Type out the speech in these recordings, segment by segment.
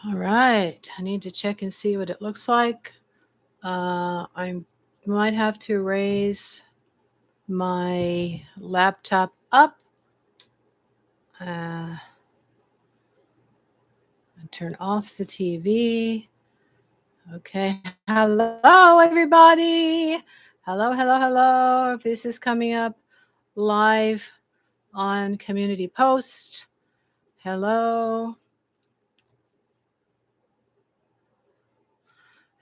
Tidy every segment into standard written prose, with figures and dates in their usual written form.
All right. I need to check and see what it looks like. I might have to raise my laptop up. And turn off the TV. Okay. Hello, everybody. Hello, hello, hello. If this is coming up live on Community Post, hello.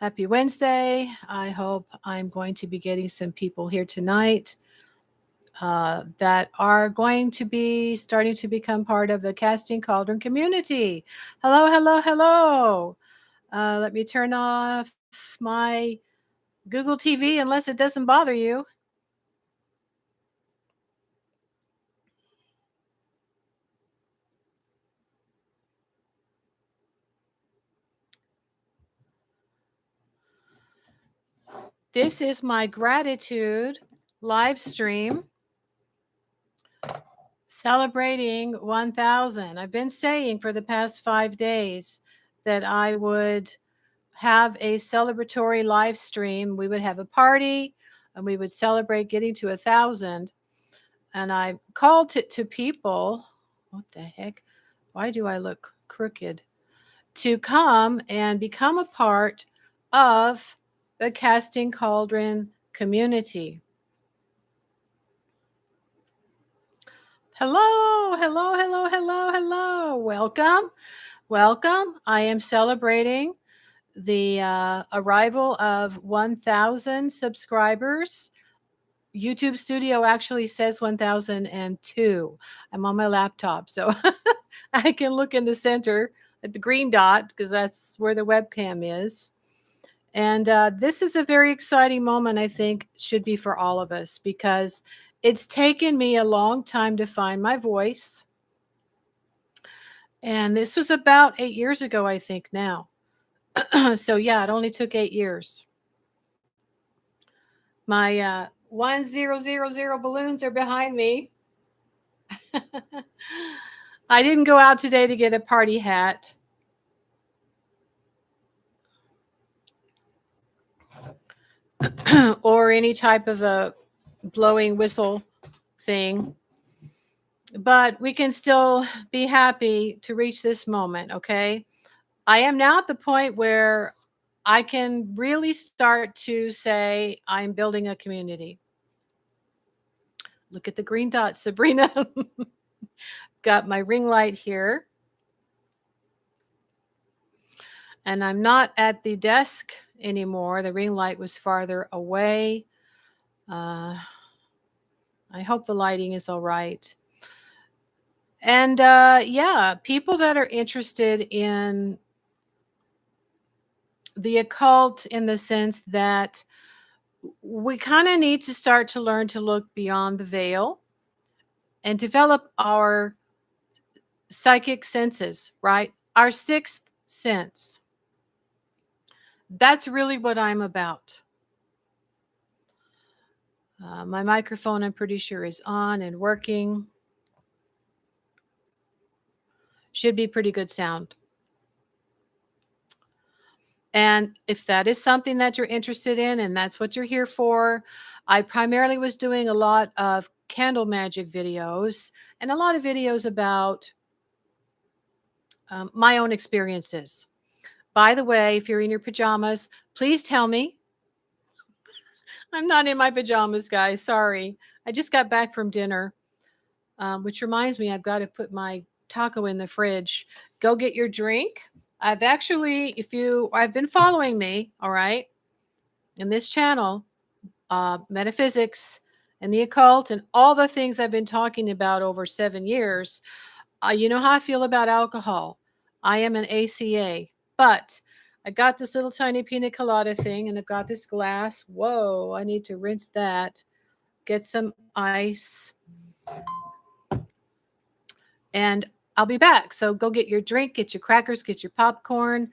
Happy Wednesday. I hope I'm going to be getting some people here tonight that are going to be starting to become part of the Casting Cauldron community. Hello, hello, hello. Let me turn off my Google TV unless it doesn't bother you. This is my gratitude live stream celebrating 1,000. I've been saying for the past 5 days that I would have a celebratory live stream. We would have a party and we would celebrate getting to 1,000. And I called it to people. What the heck? Why do I look crooked? To come and become a part of the Casting Cauldron community. Hello, hello, hello, hello, hello. Welcome, welcome. I am celebrating the arrival of 1,000 subscribers. YouTube Studio actually says 1,002. I'm on my laptop, so I can look in the center at the green dot because that's where the webcam is. And this is a very exciting moment, I think, should be for all of us because it's taken me a long time to find my voice. And this was about 8 years ago, I think now. So yeah, it only took 8 years. My 1000 balloons are behind me. I didn't go out today to get a party hat. Or any type of a blowing whistle thing. But we can still be happy to reach this moment, okay? I am now at the point where I can really start to say I'm building a community. Look at the green dot, Sabrina. Got my ring light here. And I'm not at the desk anymore. The ring light was farther away. I hope the lighting is all right. And yeah, people that are interested in the occult in the sense that we kind of need to start to learn to look beyond the veil and develop our psychic senses, right? Our sixth sense. That's really what I'm about. My microphone, I'm pretty sure, is on and working. Should be pretty good sound. And if that is something that you're interested in and that's what you're here for, I primarily was doing a lot of candle magic videos and a lot of videos about my own experiences. By the way, if you're in your pajamas, please tell me. I'm not in my pajamas, guys. Sorry. I just got back from dinner, which reminds me I've got to put my taco in the fridge. Go get your drink. I've actually, I've been following me, all right, in this channel, metaphysics and the occult and all the things I've been talking about over 7 years. You know how I feel about alcohol. I am an ACA, but I got this little tiny pina colada thing and I've got this glass. Whoa, I need to rinse that. Get some ice. And I'll be back. So go get your drink, get your crackers, get your popcorn,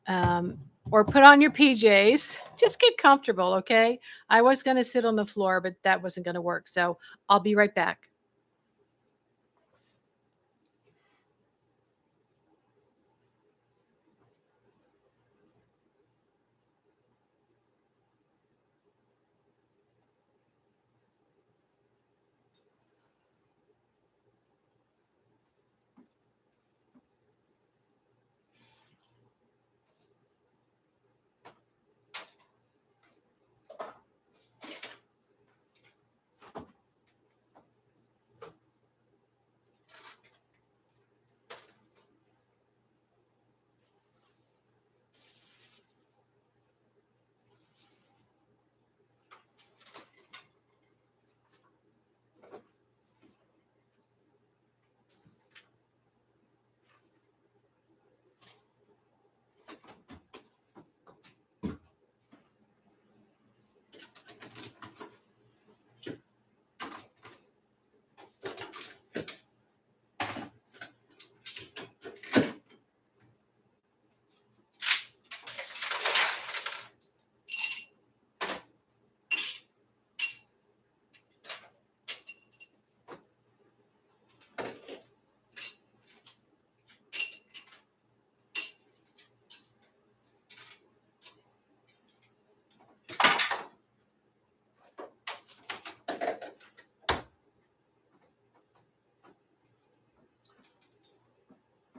or put on your PJs. Just get comfortable, okay? I was going to sit on the floor, but that wasn't going to work. So I'll be right back.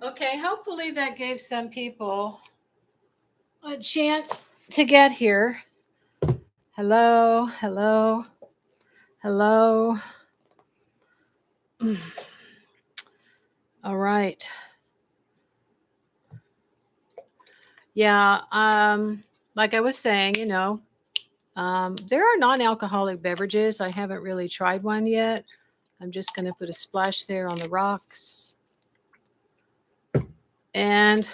Okay, hopefully that gave some people a chance to get here. Hello, hello, hello. All right. Yeah, like I was saying, there are non-alcoholic beverages. I haven't really tried one yet. I'm just going to put a splash there on the rocks. And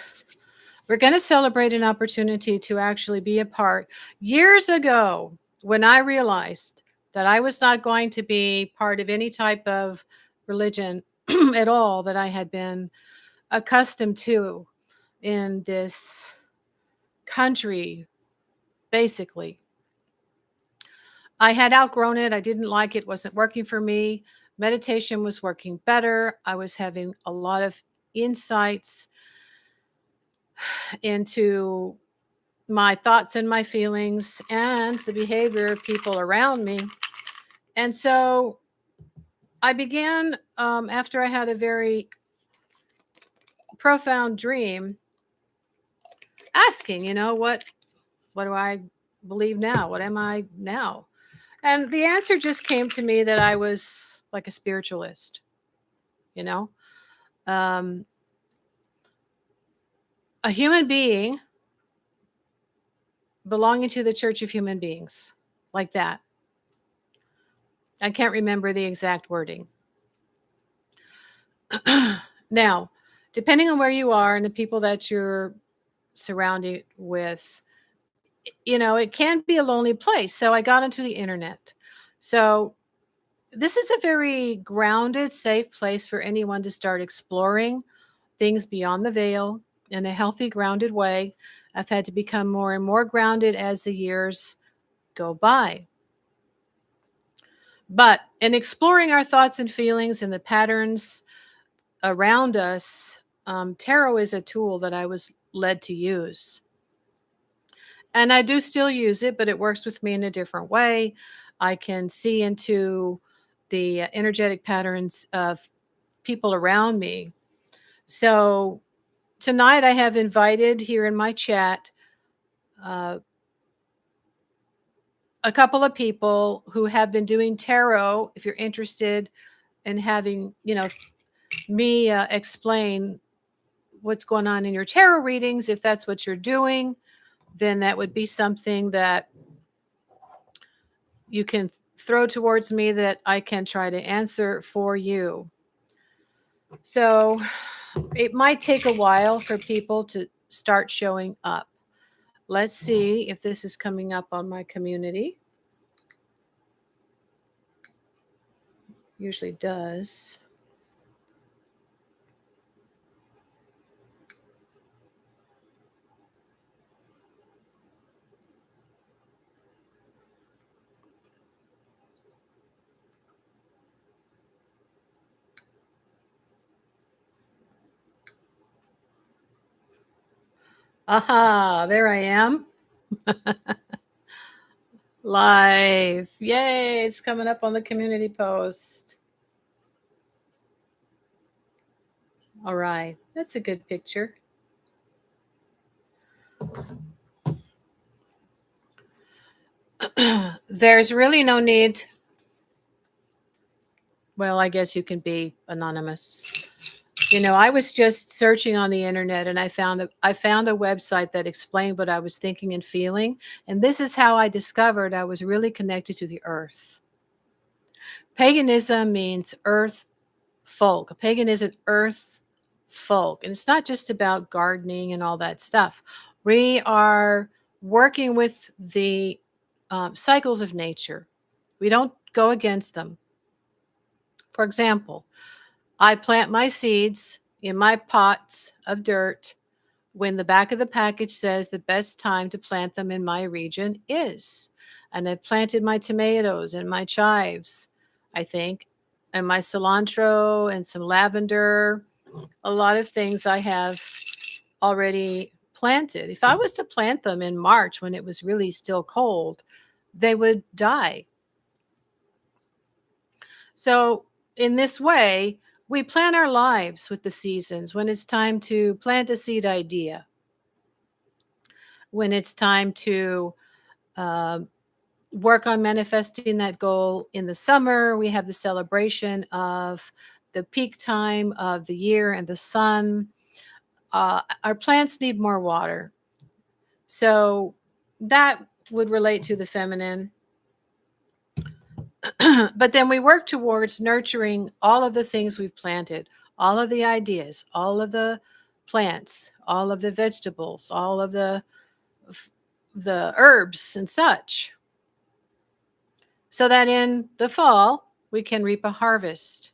we're going to celebrate an opportunity to actually be a part. Years ago, when I realized that I was not going to be part of any type of religion at all that I had been accustomed to in this country, basically, I had outgrown it. I didn't like it. It wasn't working for me. Meditation was working better. I was having a lot of insights into my thoughts and my feelings and the behavior of people around me. And so I began, after I had a very profound dream, asking, what do I believe now? What am I now? And the answer just came to me that I was like a spiritualist, you know, um, a human being belonging to the Church of Human Beings, like that. I can't remember the exact wording. Now, depending on where you are and the people that you're surrounded with, it can be a lonely place. So I got into the internet. So this is a very grounded, safe place for anyone to start exploring things beyond the veil in a healthy, grounded way. I've had to become more and more grounded as the years go by. But in exploring our thoughts and feelings and the patterns around us, tarot is a tool that I was led to use. And I do still use it, but it works with me in a different way. I can see into the energetic patterns of people around me. So tonight I have invited here in my chat uh, a couple of people who have been doing tarot. If you're interested in having, me explain what's going on in your tarot readings, if that's what you're doing, then that would be something that you can throw towards me that I can try to answer for you. So it might take a while for people to start showing up. Let's see if this is coming up on my community. Usually does. Aha, there I am. Live. Yay, it's coming up on the community post. All right, that's a good picture. There's really no need. Well, I guess you can be anonymous. I was just searching on the internet and I found a website that explained what I was thinking and feeling. And this is how I discovered I was really connected to the earth. Paganism means earth folk. A pagan is an earth folk. And it's not just about gardening and all that stuff. We are working with the cycles of nature. We don't go against them. For example, I plant my seeds in my pots of dirt when the back of the package says the best time to plant them in my region is. And I've planted my tomatoes and my chives, I think, and my cilantro and some lavender. A lot of things I have already planted. If I was to plant them in March when it was really still cold, they would die. So in this way, We plan our lives with the seasons. When it's time to plant a seed idea, when it's time to uh, work on manifesting that goal in the summer, we have the celebration of the peak time of the year and the sun. Our plants need more water. So that would relate to the feminine. But then we work towards nurturing all of the things we've planted, all of the ideas, all of the plants, all of the vegetables, all of the herbs and such, so that in the fall we can reap a harvest.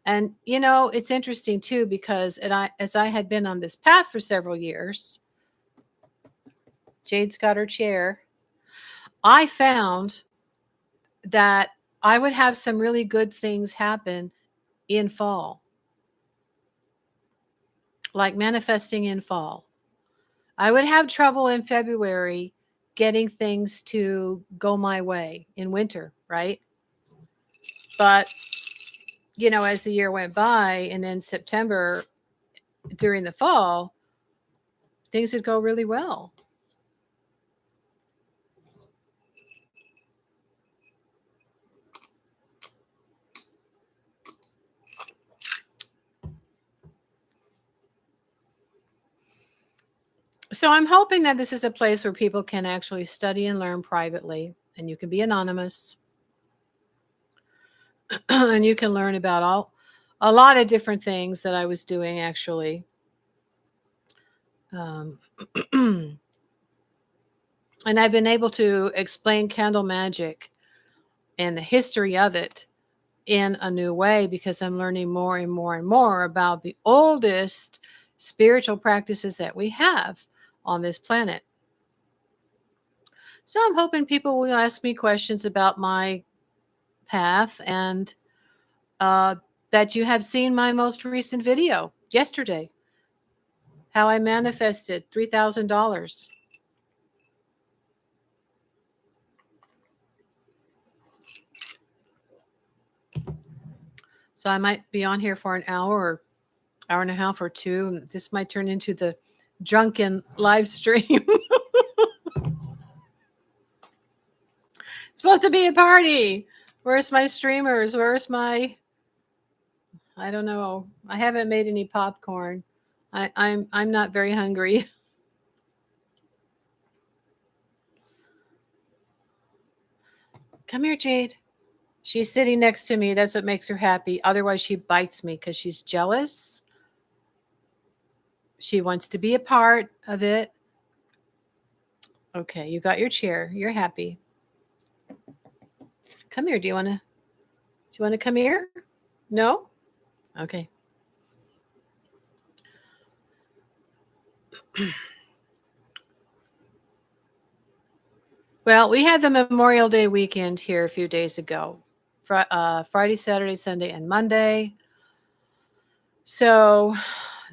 And it's interesting too, because as I had been on this path for several years, Jade's got her chair, I found that I would have some really good things happen in fall, like manifesting in fall. I would have trouble in February getting things to go my way in winter, right? But, as the year went by and in September during the fall, things would go really well. So I'm hoping that this is a place where people can actually study and learn privately, and you can be anonymous and you can learn about a lot of different things that I was doing actually. Um, and I've been able to explain candle magic and the history of it in a new way, because I'm learning more and more and more about the oldest spiritual practices that we have on this planet. So I'm hoping people will ask me questions about my path, and that you have seen my most recent video yesterday, how I manifested $3,000. So I might be on here for an hour or hour and a half or two. This might turn into the drunken live stream. It's supposed to be a party. Where's my streamers? Where's my... I don't know. I haven't made any popcorn. I'm not very hungry. Come here, Jade. She's sitting next to me. That's what makes her happy. Otherwise, she bites me because she's jealous. She wants to be a part of it. Okay, you got your chair. You're happy. Come here. Do you want to come here? No? Okay. Well, we had the Memorial Day weekend here a few days ago. Friday, Saturday, Sunday, and Monday. So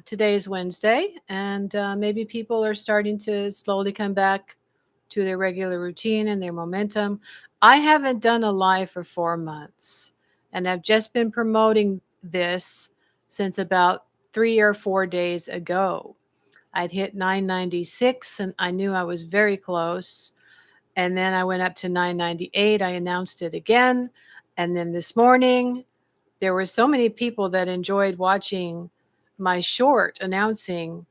today is Wednesday, and maybe people are starting to slowly come back to their regular routine and their momentum. I haven't done a live for 4 months, and I've just been promoting this since about 3 or 4 days ago. I'd hit 996, and I knew I was very close. And then I went up to 998. I announced it again. And then this morning, there were so many people that enjoyed watching my short announcing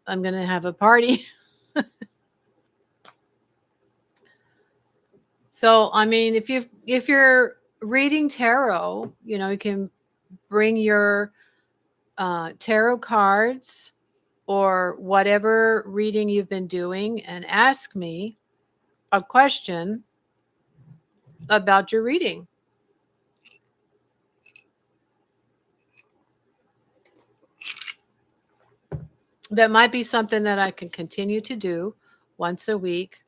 I'm going to have a party. So, I mean, if you're reading tarot, you can bring your tarot cards or whatever reading you've been doing and ask me a question about your reading. That might be something that I can continue to do once a week.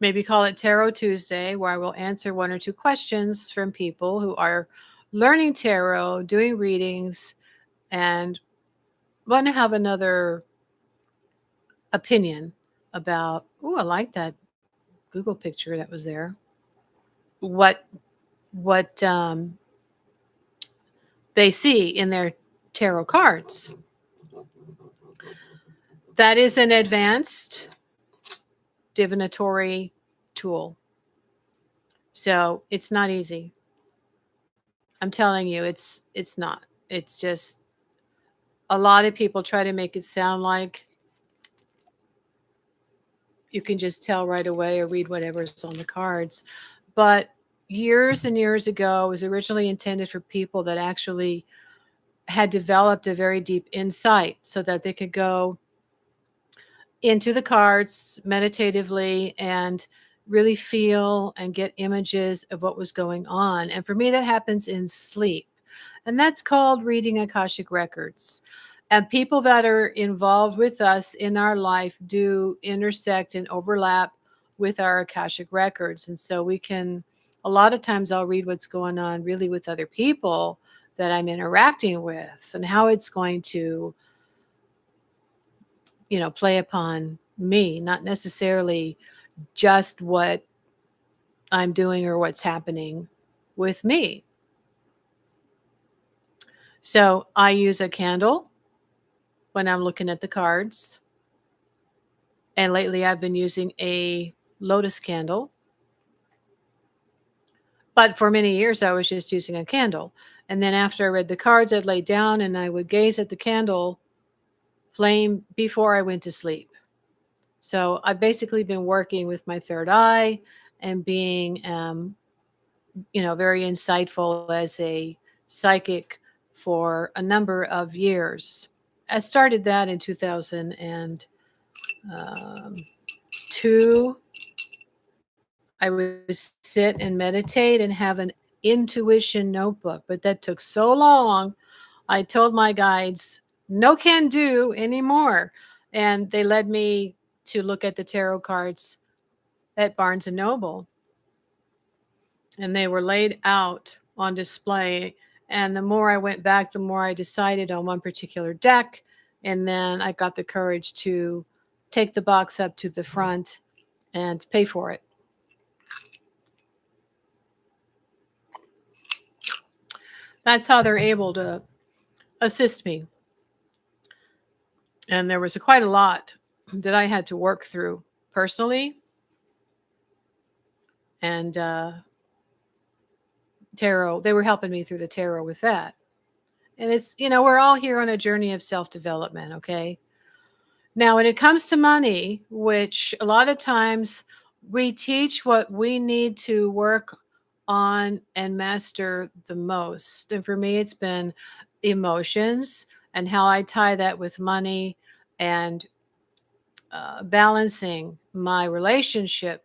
Maybe call it Tarot Tuesday, where I will answer 1 or 2 questions from people who are learning tarot, doing readings, and want to have another opinion about, oh, I like that Google picture that was there. What they see in their tarot cards. That is an advanced divinatory tool. So it's not easy. I'm telling you, it's not. It's just a lot of people try to make it sound like you can just tell right away or read whatever's on the cards. But years and years ago, it was originally intended for people that actually had developed a very deep insight so that they could go into the cards meditatively and really feel and get images of what was going on. And for me, that happens in sleep. And that's called reading Akashic Records. And people that are involved with us in our life do intersect and overlap with our Akashic Records. And so we can, a lot of times I'll read what's going on really with other people that I'm interacting with and how it's going to, play upon me, not necessarily just what I'm doing or what's happening with me. So I use a candle when I'm looking at the cards. And lately I've been using a lotus candle. But for many years I was just using a candle. And then after I read the cards, I'd lay down and I would gaze at the candle flame before I went to sleep. So I've basically been working with my third eye and being, very insightful as a psychic for a number of years. I started that in 2002. I would sit and meditate and have an intuition notebook, but that took so long. I told my guides, no can do anymore. And they led me to look at the tarot cards at Barnes and Noble. And they were laid out on display. And the more I went back, the more I decided on one particular deck. And then I got the courage to take the box up to the front and pay for it. That's how they're able to assist me. And there was quite a lot that I had to work through personally. And tarot, they were helping me through the tarot with that. And it's, we're all here on a journey of self-development, okay? Now, when it comes to money, which a lot of times we teach what we need to work on and master the most. And for me, it's been emotions and how I tie that with money and balancing my relationship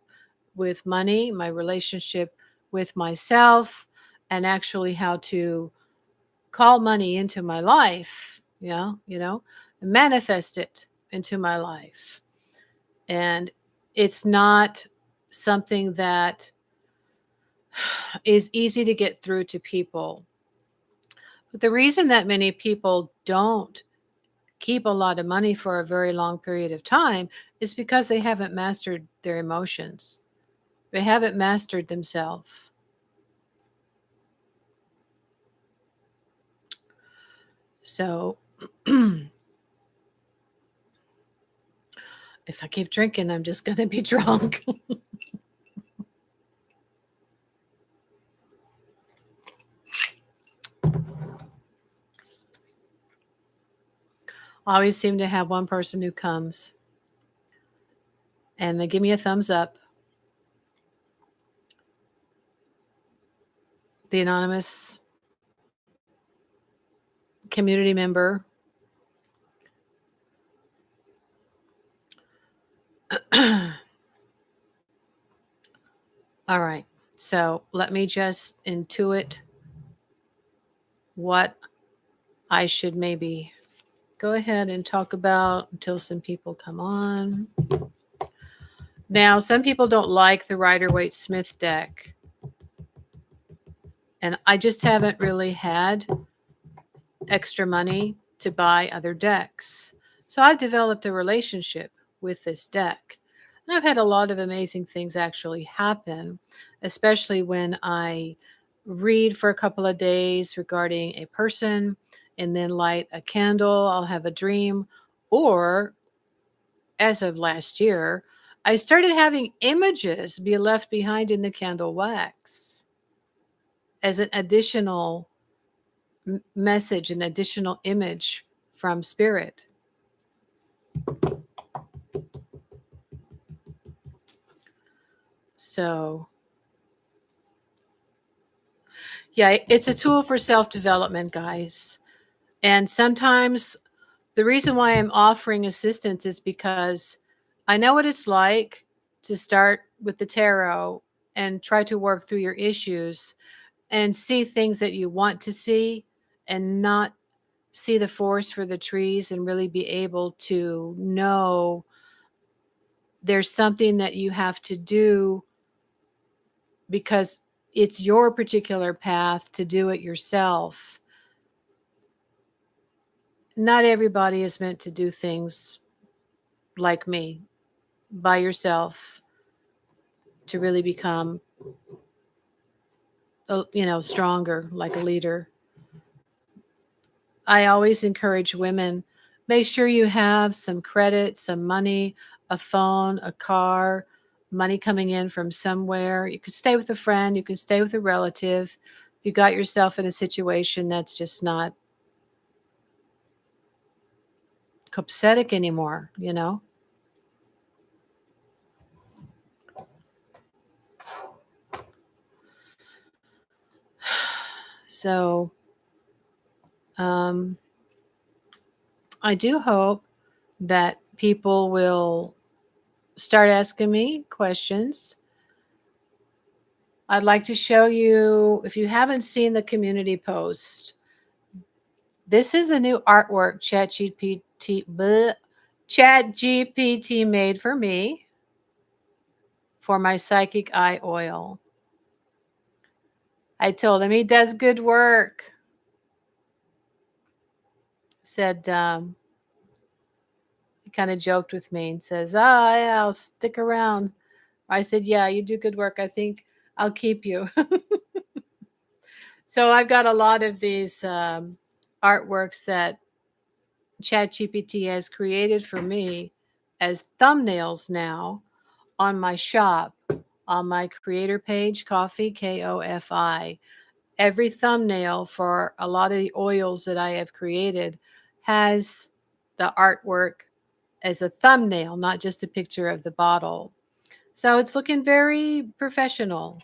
with money, my relationship with myself, and actually how to call money into my life, manifest it into my life. And it's not something that is easy to get through to people. But the reason that many people don't keep a lot of money for a very long period of time is because they haven't mastered their emotions. They haven't mastered themselves. So if I keep drinking, I'm just going to be drunk. I always seem to have one person who comes and they give me a thumbs up. The anonymous community member. All right. So let me just intuit what I should maybe go ahead and talk about until some people come on. Now, some people don't like the Rider-Waite-Smith deck. And I just haven't really had extra money to buy other decks. So I've developed a relationship with this deck. And I've had a lot of amazing things actually happen, especially when I read for a couple of days regarding a person and then light a candle. I'll have a dream. Or as of last year, I started having images be left behind in the candle wax as an additional message, an additional image from spirit. So, yeah, it's a tool for self development, guys. And sometimes the reason why I'm offering assistance is because I know what it's like to start with the tarot and try to work through your issues and see things that you want to see and not see the forest for the trees and really be able to know there's something that you have to do because it's your particular path to do it yourself. Not everybody is meant to do things like me by yourself to really become stronger like a leader. I always encourage women, make sure you have some credit, some money, a phone, a car, money coming in from somewhere. You could stay with a friend, you could stay with a relative. If you got yourself in a situation that's just not copacetic anymore, So um, I do hope that people will start asking me questions. I'd like to show you, if you haven't seen the community post, this is the new artwork ChatGPT made for me for my psychic eye oil. I told him he does good work. Said, he kind of joked with me and says, yeah, I'll stick around. I said, yeah, you do good work. I think I'll keep you. So I've got a lot of these artworks that ChatGPT has created for me as thumbnails now on my shop, on my creator page, Coffee, KOFI. Every thumbnail for a lot of the oils that I have created has the artwork as a thumbnail, not just a picture of the bottle. So it's looking very professional.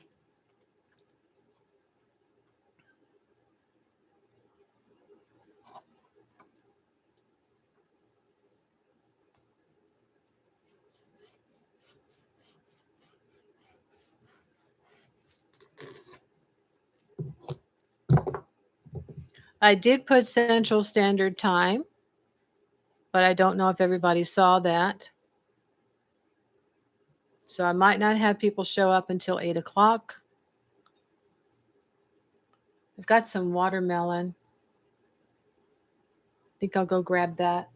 I did put Central Standard Time, but I don't know if everybody saw that. So I might not have people show up until 8 o'clock. I've got some watermelon. I think I'll go grab that.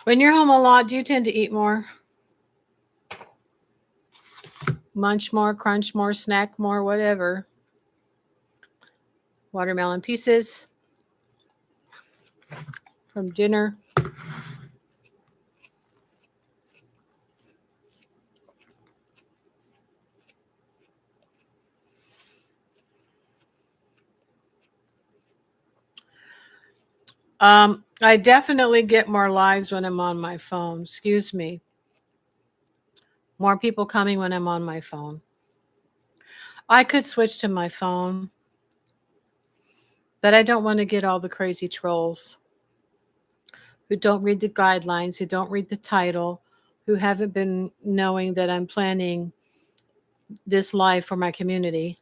When you're home a lot, do you tend to eat more? Munch more, crunch more, snack more, whatever. Watermelon pieces from dinner. I definitely get more lives when I'm on my phone. Excuse me. More people coming when I'm on my phone. I could switch to my phone, but I don't want to get all the crazy trolls who don't read the guidelines, who don't read the title, who haven't been knowing that I'm planning this live for my community,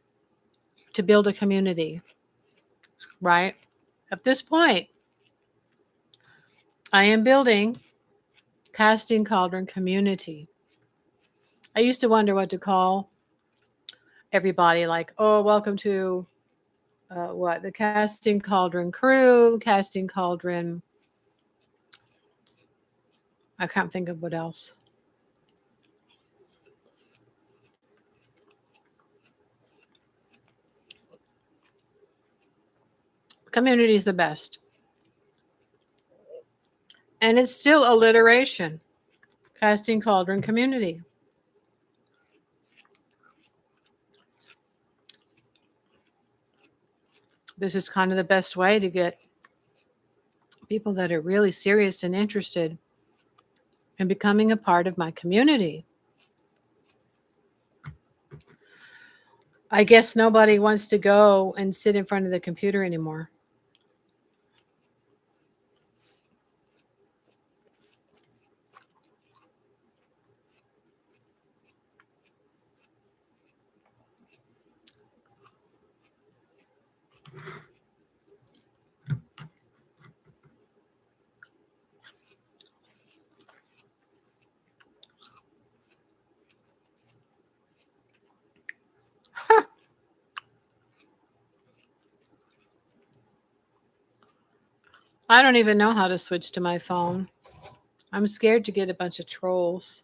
to build a community, right? At this point, I am building Casting Cauldron community. I used to wonder what to call everybody, like, oh, welcome to the Casting Cauldron crew, Casting Cauldron. I can't think of what else. Community is the best. And it's still alliteration. Casting Cauldron community. This is kind of the best way to get people that are really serious and interested in becoming a part of my community. I guess nobody wants to go and sit in front of the computer anymore. I don't even know how to switch to my phone. I'm scared to get a bunch of trolls.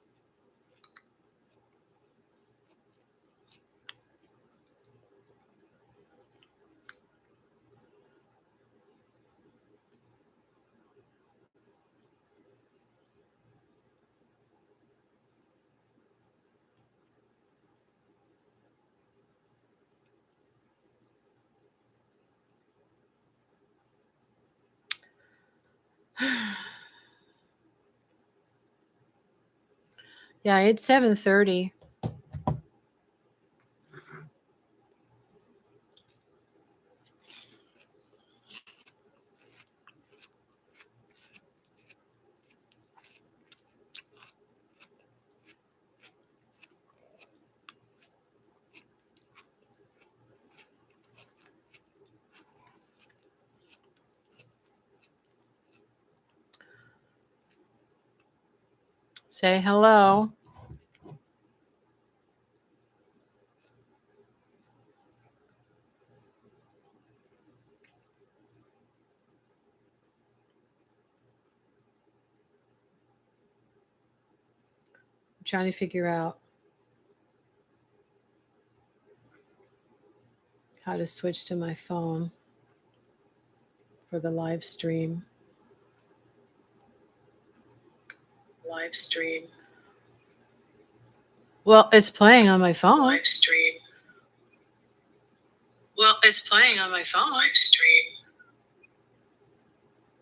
Yeah, it's 7:30. Say hello. I'm trying to figure out how to switch to my phone for the live stream. Live stream. Well, it's playing on my phone. Live stream. Well, it's playing on my phone. Live stream.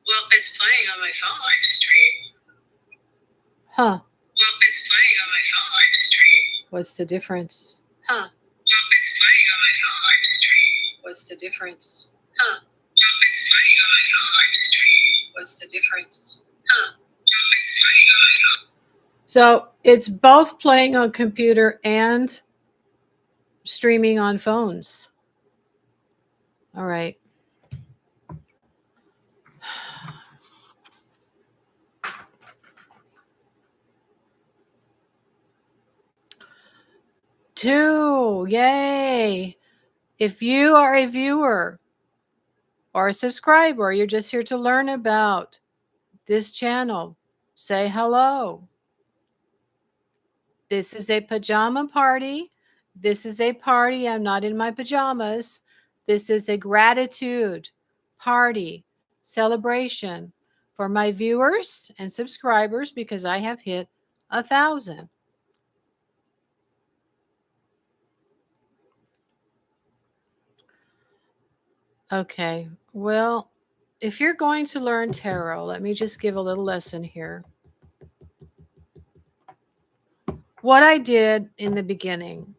Well, it's playing on my phone. Live stream. Huh. Well, it's playing on my phone. Live stream. What's the difference? Huh. Well, it's playing on my phone. Live stream. What's the difference? Huh. Well, it's playing on my phone. Live stream. What's the difference? Huh. Well, it's playing on my phone. So it's both playing on computer and streaming on phones. All right. Two. Yay. If you are a viewer or a subscriber, you're just here to learn about this channel, say hello. This is a pajama party. This is a party. I'm not in my pajamas. This is a gratitude party celebration for my viewers and subscribers because I have hit 1,000. Okay, well, if you're going to learn tarot, let me just give a little lesson here. What I did in the beginning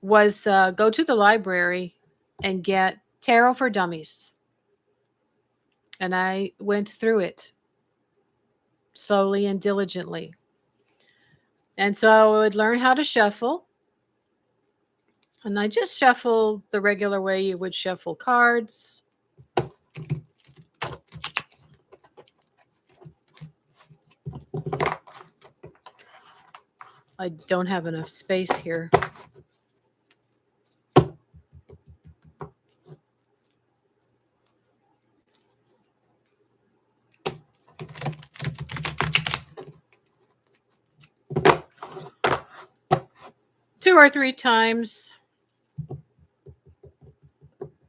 was go to the library and get Tarot for Dummies. And I went through it slowly and diligently. And so I would learn how to shuffle. And I just shuffle the regular way you would shuffle cards. I don't have enough space here. Two or three times.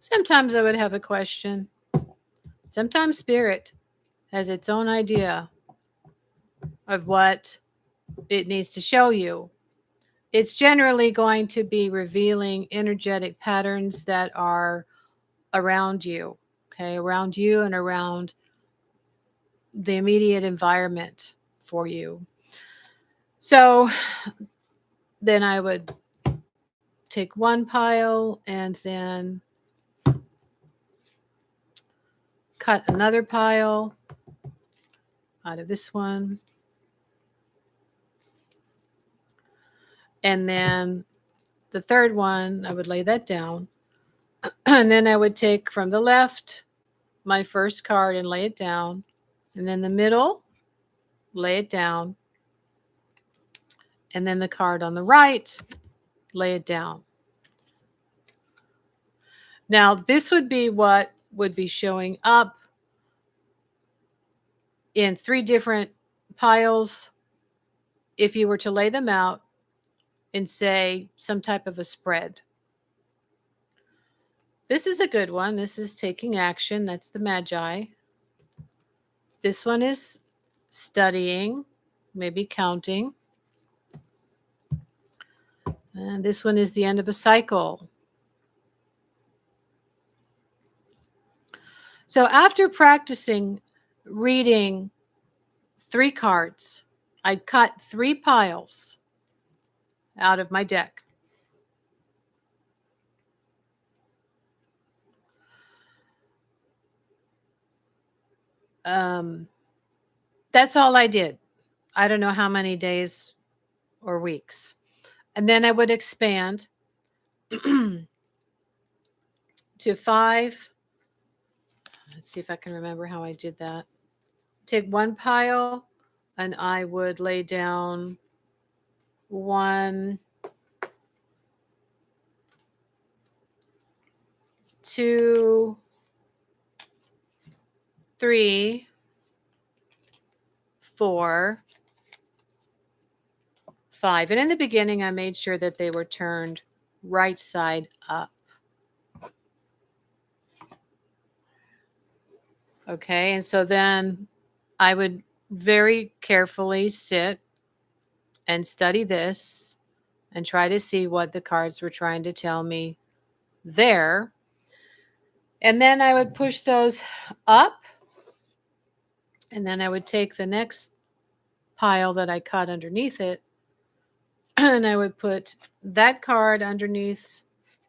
Sometimes I would have a question. Sometimes spirit has its own idea of what it needs to show you. It's generally going to be revealing energetic patterns that are around you, okay, around you and around the immediate environment for you. So then I would take one pile and then cut another pile out of this one. And then the third one, I would lay that down. And then I would take from the left my first card and lay it down. And then the middle, lay it down. And then the card on the right, lay it down. Now, this would be what would be showing up in three different piles if you were to lay them out in, say, some type of a spread. This is a good one. This is taking action. That's the Magi. This one is studying, maybe counting. And this one is the end of a cycle. So after practicing reading 3 cards, I cut 3 piles out of my deck. That's all I did. I don't know how many days or weeks. And then I would expand to 5. Let's see if I can remember how I did that. Take one pile and I would lay down 1, 2, 3, 4, 5. And in the beginning, I made sure that they were turned right side up. Okay, and so then I would very carefully sit and study this and try to see what the cards were trying to tell me there. And then I would push those up, and then I would take the next pile that I cut underneath it, and I would put that card underneath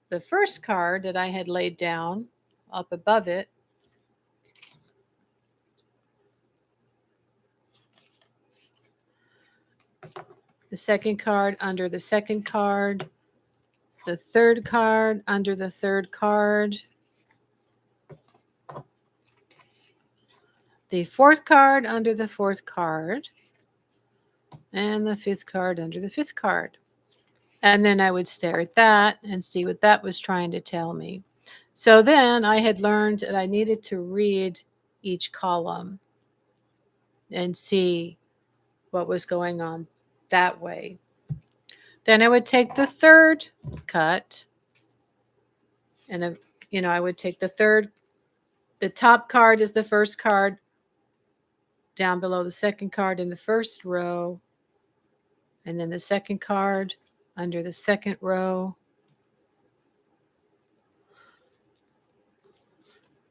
the first card that I had laid down up above it. The second card under the second card, the third card under the third card, the fourth card under the fourth card, and the fifth card under the fifth card. And then I would stare at that and see what that was trying to tell me. So then I had learned that I needed to read each column and see what was going on that way. Then I would take the third cut, and I would take the top card is the first card down below the second card in the first row, and then the second card under the second row,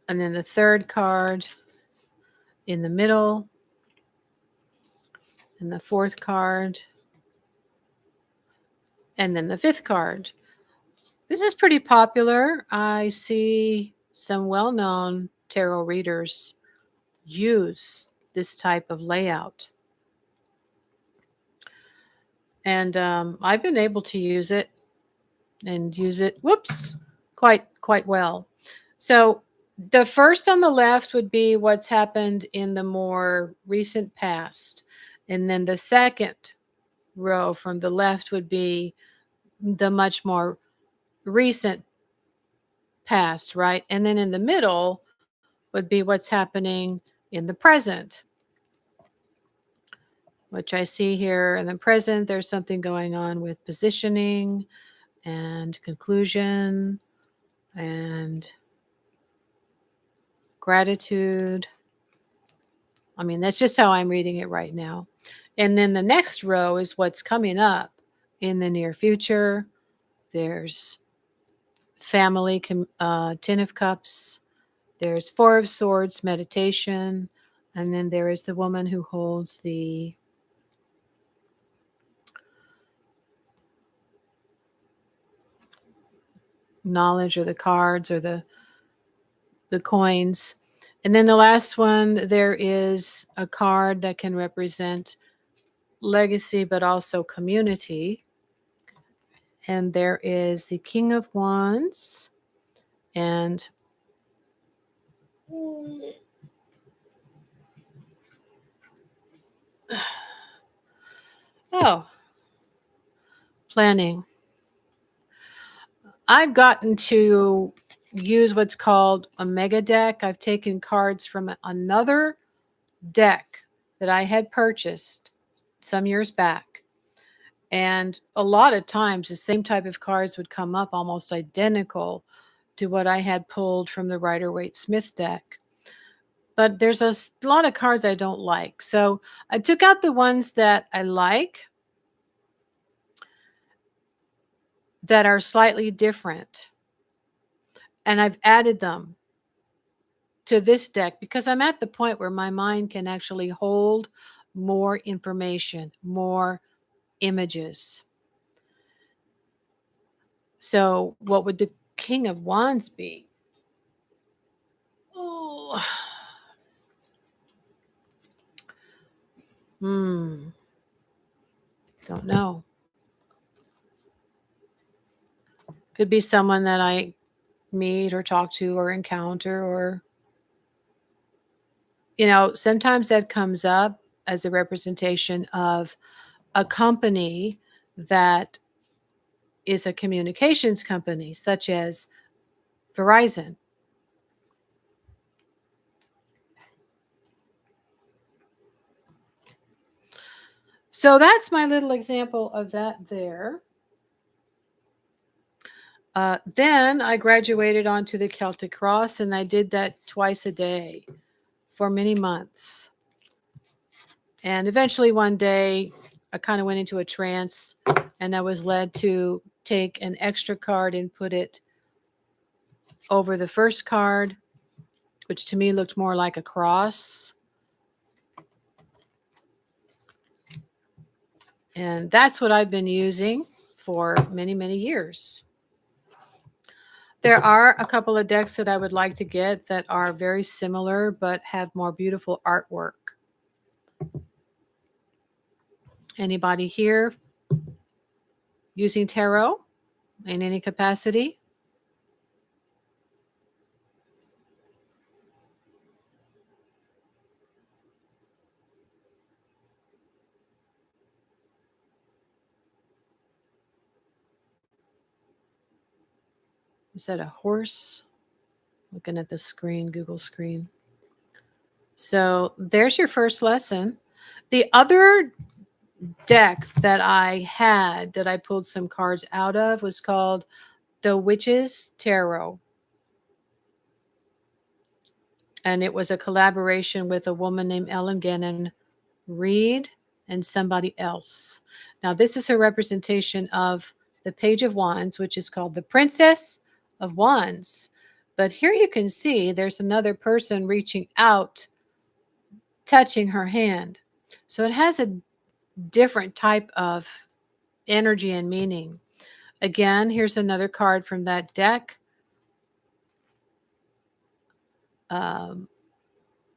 and then the third card in the middle, and the fourth card, and then the fifth card. This is pretty popular. I see some well-known tarot readers use this type of layout. And I've been able to use it whoops, quite well. So the first on the left would be what's happened in the more recent past. And then the second row from the left would be the much more recent past, right? And then in the middle would be what's happening in the present, which I see here in the present. There's something going on with positioning and conclusion and gratitude. I mean, that's just how I'm reading it right now. And then the next row is what's coming up in the near future. There's family, 10 of cups. There's 4 of swords, meditation. And then there is the woman who holds the knowledge, or the cards, or the coins. And then the last one, there is a card that can represent legacy, but also community. And there is the King of Wands. And oh, planning. I've gotten to use what's called a mega deck. I've taken cards from another deck that I had purchased some years back. And a lot of times the same type of cards would come up almost identical to what I had pulled from the Rider-Waite-Smith deck. But there's a lot of cards I don't like. So I took out the ones that I like that are slightly different. And I've added them to this deck because I'm at the point where my mind can actually hold more information, more images. So what would the King of Wands be? Oh. Don't know. Could be someone that I meet or talk to or encounter, or, sometimes that comes up as a representation of a company that is a communications company, such as Verizon. So that's my little example of that there. Then I graduated onto the Celtic Cross, and I did that twice a day for many months. And eventually one day I kind of went into a trance, and I was led to take an extra card and put it over the first card, which to me looked more like a cross. And that's what I've been using for many, many years. There are a couple of decks that I would like to get that are very similar but have more beautiful artwork. Anybody here using tarot in any capacity? Is that a horse? Looking at the screen, Google screen. So there's your first lesson. The other deck that I had that I pulled some cards out of was called the Witch's Tarot. And it was a collaboration with a woman named Ellen Gannon Reed and somebody else. Now, this is a representation of the Page of Wands, which is called the Princess of Wands. But here you can see there's another person reaching out, touching her hand. So it has a different type of energy and meaning. Again, here's another card from that deck. The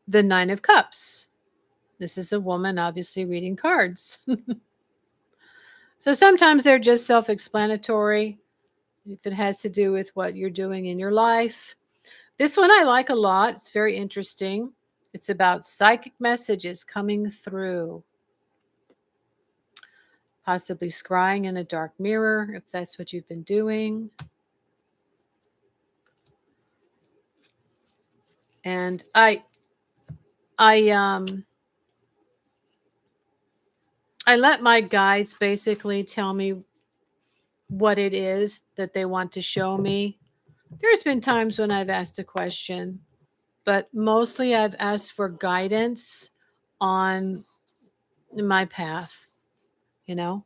Nine of Cups. This is a woman obviously reading cards. So sometimes they're just self-explanatory if it has to do with what you're doing in your life. This one I like a lot. It's very interesting. It's about psychic messages coming through. Possibly scrying in a dark mirror, if that's what you've been doing. And I let my guides basically tell me what it is that they want to show me. There's been times when I've asked a question, but mostly I've asked for guidance on my path, you know,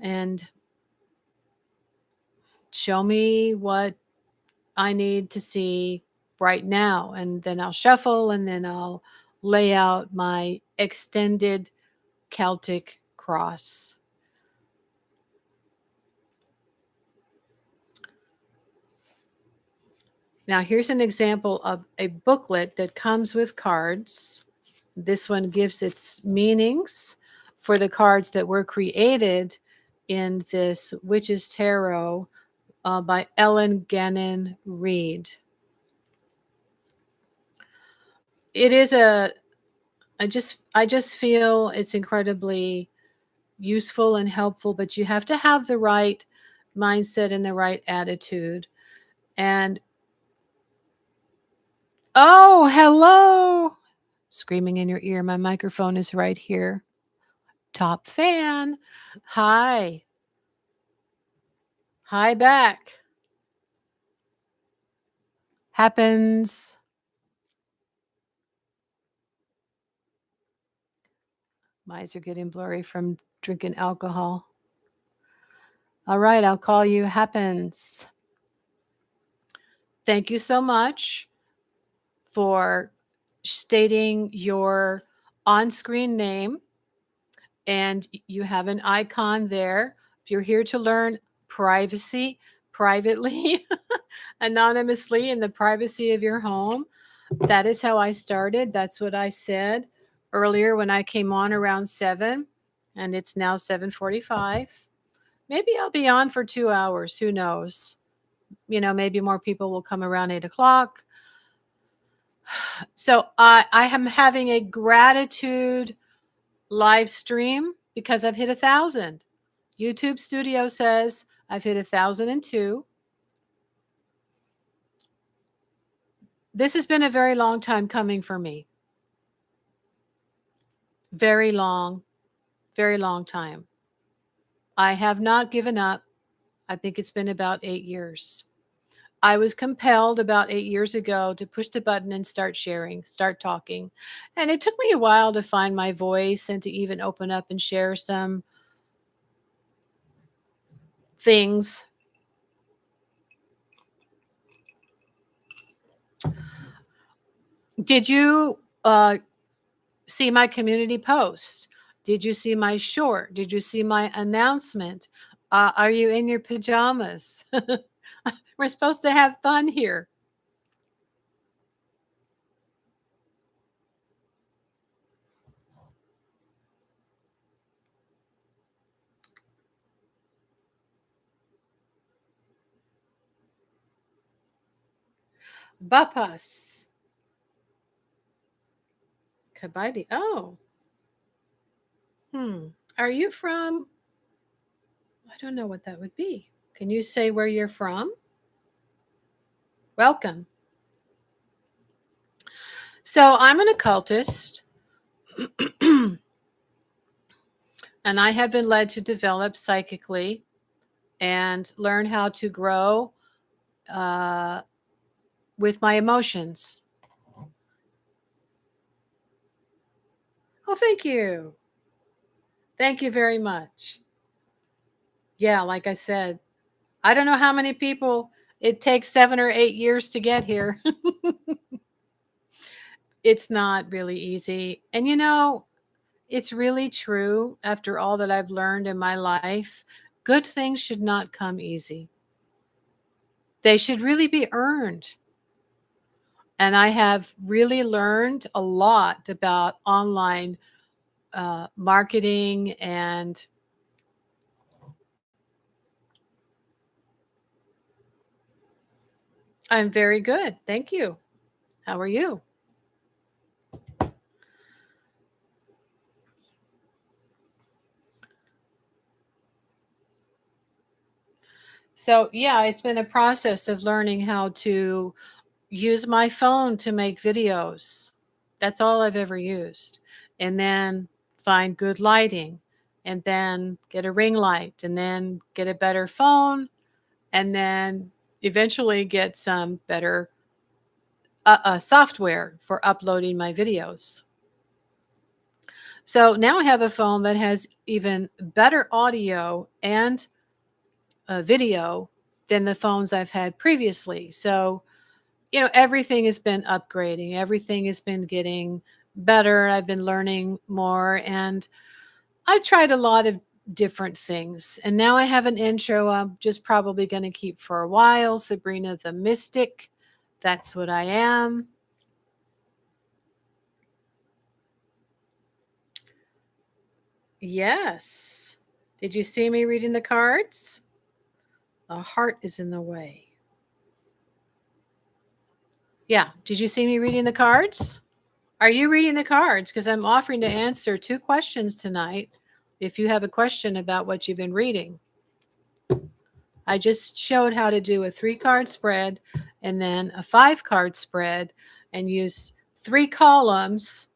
and show me what I need to see right now. And then I'll shuffle and then I'll lay out my extended Celtic cross. Now, here's an example of a booklet that comes with cards. This one gives its meanings for the cards that were created in this Witch's Tarot by Ellen Gannon Reed. It is I just feel it's incredibly useful and helpful, but you have to have the right mindset and the right attitude. And oh, hello. Screaming in your ear. My microphone is right here. Top fan. Hi. Hi back. Happens. My eyes are getting blurry from drinking alcohol. All right, I'll call you Happens. Thank you so much for stating your on-screen name, and you have an icon there. If you're here to learn privacy, privately, anonymously in the privacy of your home, that is how I started. That's what I said earlier when I came on around 7, and it's now 7:45. Maybe I'll be on for 2 hours. Who knows? You know, maybe more people will come around 8 o'clock. So I am having a gratitude live stream because I've hit 1,000. YouTube Studio says I've hit 1,002. This has been a very long time coming for me. Very long time. I have not given up. I think it's been about 8 years. I was compelled about 8 years ago to push the button and start sharing, start talking. And it took me a while to find my voice and to even open up and share some things. Did you see my community post? Did you see my short? Did you see my announcement? Are you in your pajamas? We're supposed to have fun here. Bapas. Kabaidi. Oh. Are you from? I don't know what that would be. Can you say where you're from? Welcome. So I'm an occultist, and I have been led to develop psychically and learn how to grow with my emotions. Oh, thank you. Thank you very much. Yeah, like I said, I don't know how many people it takes 7 or 8 years to get here. It's not really easy. And you know, it's really true after all that I've learned in my life. Good things should not come easy. They should really be earned. And I have really learned a lot about online marketing and I'm very good. Thank you. How are you? So, yeah, it's been a process of learning how to use my phone to make videos. That's all I've ever used. And then find good lighting, and then get a ring light, and then get a better phone, and then eventually get some better software for uploading my videos. So now I have a phone that has even better audio and video than the phones I've had previously. So, everything has been upgrading, everything has been getting better. I've been learning more, and I've tried a lot of different things. And now I have an intro I'm just probably going to keep for a while. Sabrina the Mystic. That's what I am. Yes. Did you see me reading the cards? A heart is in the way. Yeah. Did you see me reading the cards? Are you reading the cards? Because I'm offering to answer 2 questions tonight if you have a question about what you've been reading. I just showed how to do a 3-card spread and then a 5-card spread and use 3 columns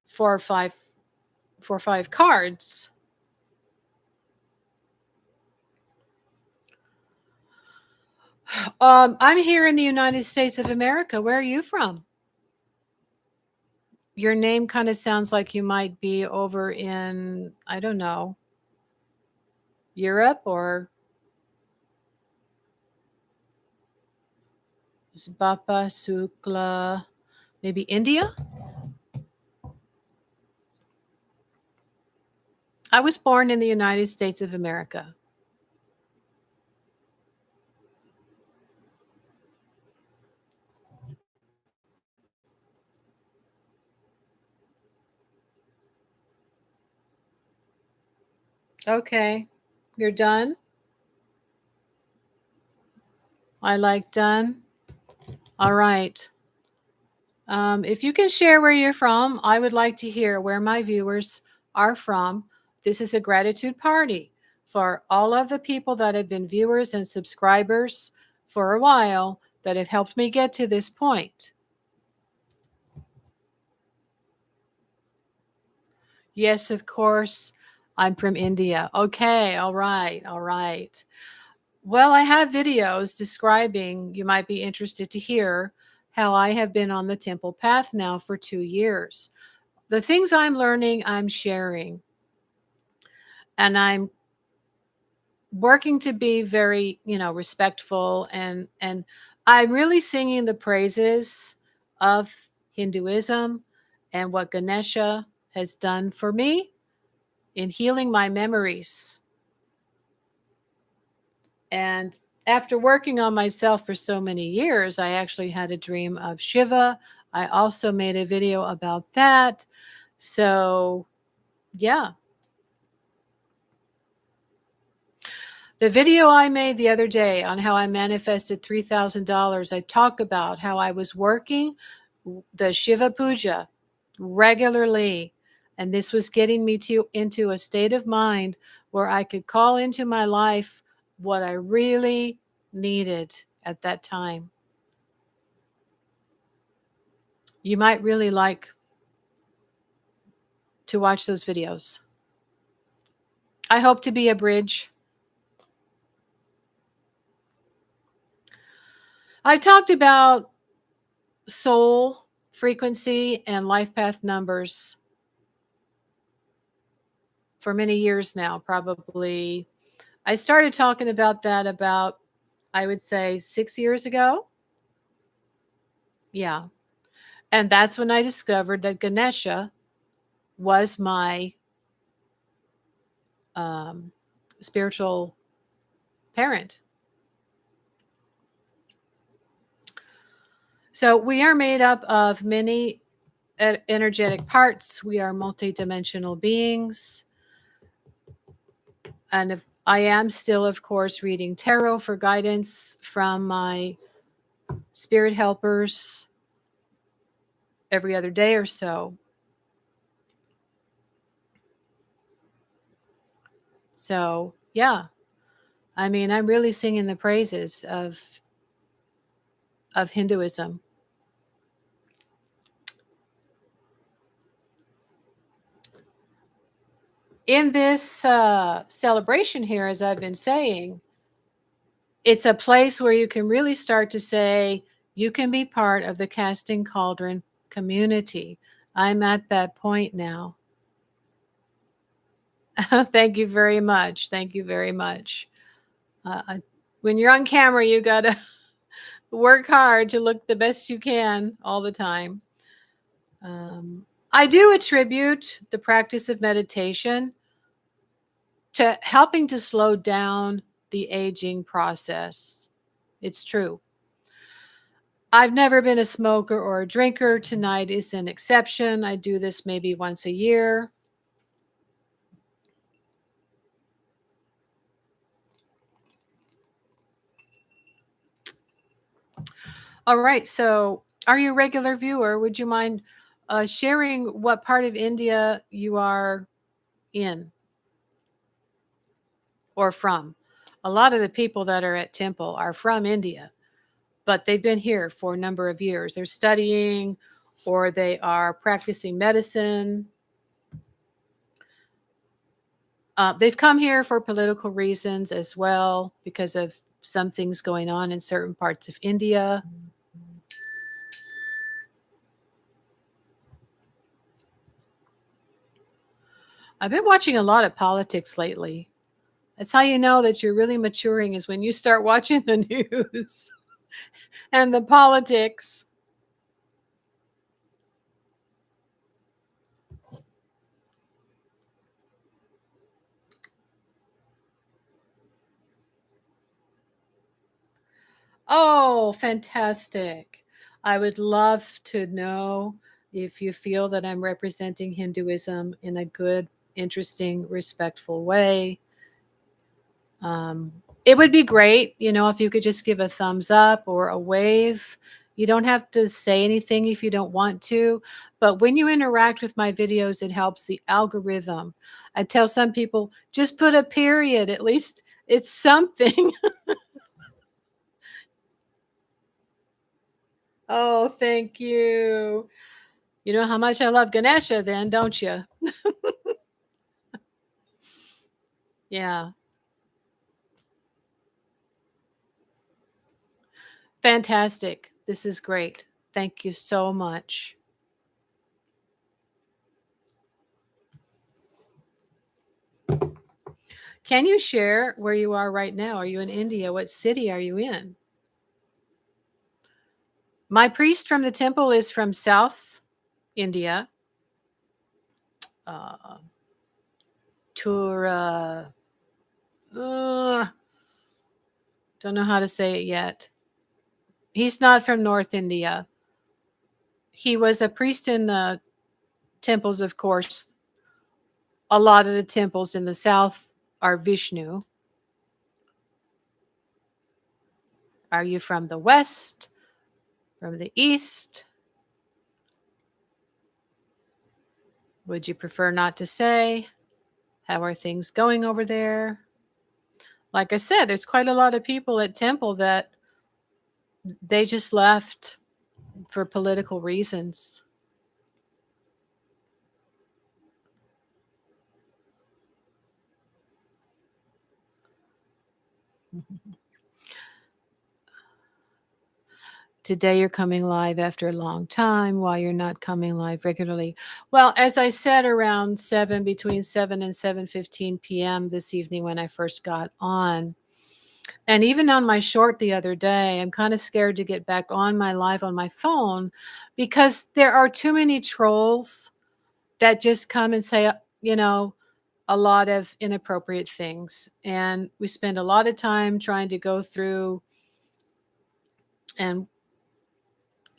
for 5 cards. I'm here in the United States of America. Where are you from? Your name kind of sounds like you might be over in, I don't know, Europe, or Bapa Sukla, maybe India? I was born in the United States of America. Okay. You're done? I like done. All right. If you can share where you're from, I would like to hear where my viewers are from. This is a gratitude party for all of the people that have been viewers and subscribers for a while that have helped me get to this point. Yes, of course. I'm from India. Okay. All right. All right. Well, I have videos describing, you might be interested to hear how I have been on the temple path now for 2 years. The things I'm learning, I'm sharing. And I'm working to be very, respectful, and I'm really singing the praises of Hinduism and what Ganesha has done for me in healing my memories. And after working on myself for so many years, I actually had a dream of Shiva. I also made a video about that. So, yeah. The video I made the other day on how I manifested $3,000, I talk about how I was working the Shiva Puja regularly. And this was getting me into a state of mind where I could call into my life what I really needed at that time. You might really like to watch those videos. I hope to be a bridge. I talked about soul frequency and life path numbers for many years now, probably. I started talking about that about, I would say, 6 years ago. Yeah. And that's when I discovered that Ganesha was my spiritual parent. So we are made up of many energetic parts. We are multidimensional beings. And I am still, of course, reading tarot for guidance from my spirit helpers every other day or so. So, yeah. I mean, I'm really singing the praises of Hinduism. In this celebration here, as I've been saying, it's a place where you can really start to say you can be part of the Casting Cauldron community. I'm at that point now. Thank you very much. Thank you very much. When you're on camera, you got to work hard to look the best you can all the time. I do attribute the practice of meditation to helping to slow down the aging process. It's true. I've never been a smoker or a drinker. Tonight is an exception. I do this maybe once a year. All right. So, are you a regular viewer? Would you mind sharing what part of India you are in or from? A lot of the people that are at Temple are from India, but they've been here for a number of years. They're studying or they are practicing medicine. They've come here for political reasons as well because of some things going on in certain parts of India. I've been watching a lot of politics lately. That's how you know that you're really maturing, is when you start watching the news and the politics. Oh, fantastic. I would love to know if you feel that I'm representing Hinduism in a good, interesting, respectful way. It would be great, if you could just give a thumbs up or a wave. You don't have to say anything if you don't want to, but when you interact with my videos, it helps the algorithm. I tell some people, just put a period, at least it's something. Oh, thank you. You know how much I love Ganesha then, don't you? Yeah. Fantastic. This is great. Thank you so much. Can you share where you are right now? Are you in India? What city are you in? My priest from the temple is from South India. Uh, Tura. Don't know how to say it yet. He's not from North India. He was a priest in the temples, of course. A lot of the temples in the south are Vishnu. Are you from the west? From the east? Would you prefer not to say? How are things going over there? Like I said, there's quite a lot of people at Temple that they just left for political reasons. Today you're coming live after a long time, while you're not coming live regularly. Well, as I said, around between 7 and 7:15 p.m. this evening when I first got on. And even on my short the other day, I'm kind of scared to get back on my live on my phone because there are too many trolls that just come and say, a lot of inappropriate things. And we spend a lot of time trying to go through, and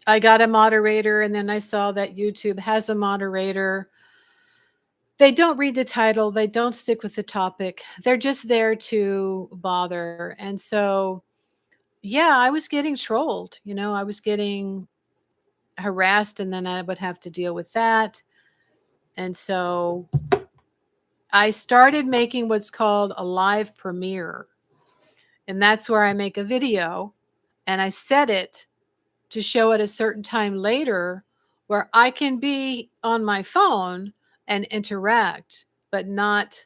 I got a moderator, and then I saw that YouTube has a moderator. they don't read the title, they don't stick with the topic. They're just there to bother. And so, yeah, I was getting trolled. I was getting harassed, and then I would have to deal with that. And so I started making what's called a live premiere. And that's where I make a video and I set it to show at a certain time later where I can be on my phone and interact, but not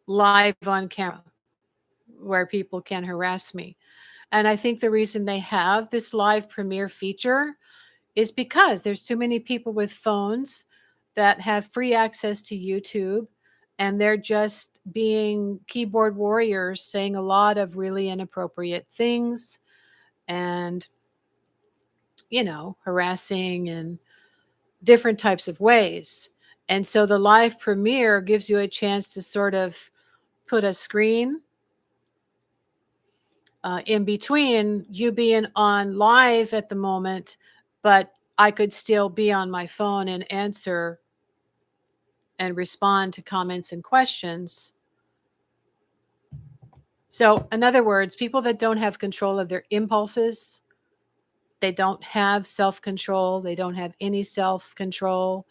live on camera where people can harass me. And I think the reason they have this live premiere feature is because there's too many people with phones that have free access to YouTube, and they're just being keyboard warriors saying a lot of really inappropriate things and, harassing in different types of ways. And so the live premiere gives you a chance to sort of put a screen in between you being on live at the moment, but I could still be on my phone and answer and respond to comments and questions. So, in other words, people that don't have control of their impulses, they don't have self-control, they don't have any self-control.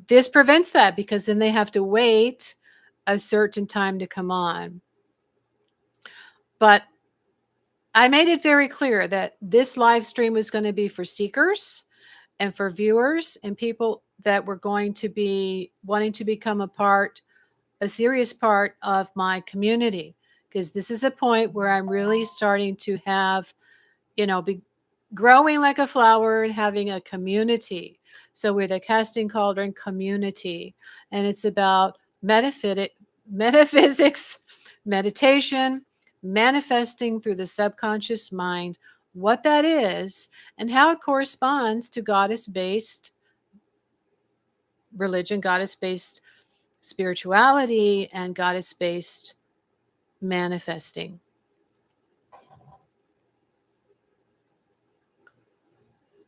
This prevents that because then they have to wait a certain time to come on. But I made it very clear that this live stream was going to be for seekers and for viewers and people that were going to be wanting to become a serious part of my community, because this is a point where I'm really starting to have, be growing like a flower and having a community. So we're the Casting Cauldron community, and it's about metaphysics, meditation, manifesting through the subconscious mind, what that is, and how it corresponds to goddess-based religion, goddess-based spirituality, and goddess-based manifesting.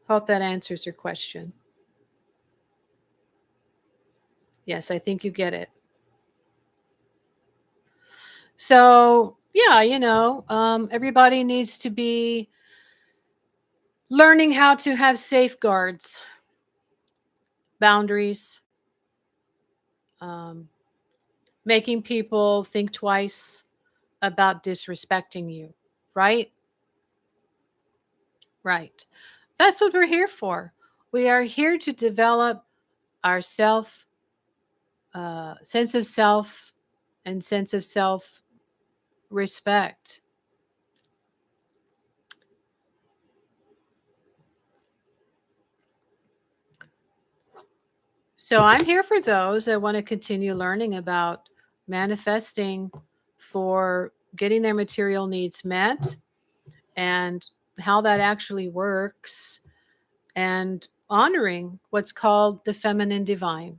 Hope that answers your question. Yes, I think you get it. So, yeah, everybody needs to be learning how to have safeguards, boundaries, making people think twice about disrespecting you, right? Right. That's what we're here for. We are here to develop our sense of self and sense of self respect. So I'm here for those that want to continue learning about manifesting for getting their material needs met and how that actually works, and honoring what's called the feminine divine,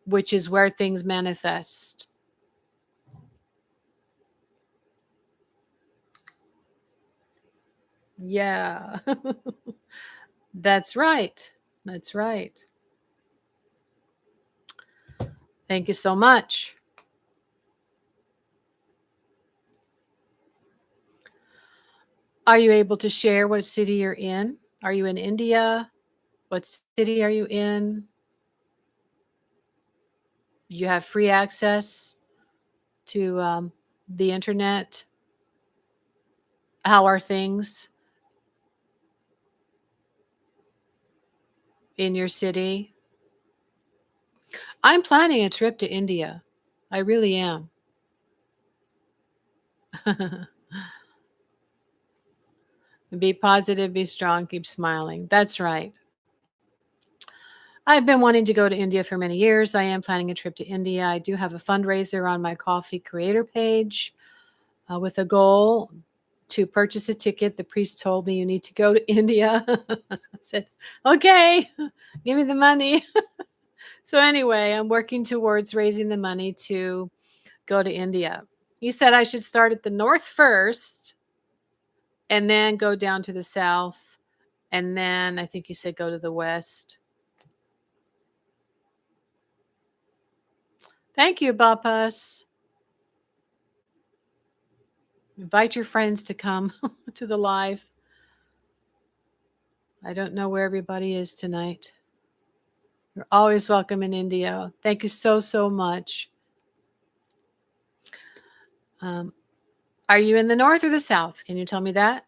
which is where things manifest. Yeah. That's right. That's right. Thank you so much. Are you able to share what city you're in? Are you in India? What city are you in? You have free access to the internet? How are things in your city? I'm planning a trip to India. I really am. Be positive, be strong, keep smiling. That's right. I've been wanting to go to India for many years. I am planning a trip to India. I do have a fundraiser on my Coffee Creator page with a goal to purchase a ticket. The priest told me you need to go to India. I said, okay, give me the money. So anyway, I'm working towards raising the money to go to India. He said I should start at the north first and then go down to the south. And then I think he said go to the west. Thank you, Bapas. Invite your friends to come to the live. I don't know where everybody is tonight. You're always welcome in India. Thank you so, so much. Are you in the north or the south? Can you tell me that?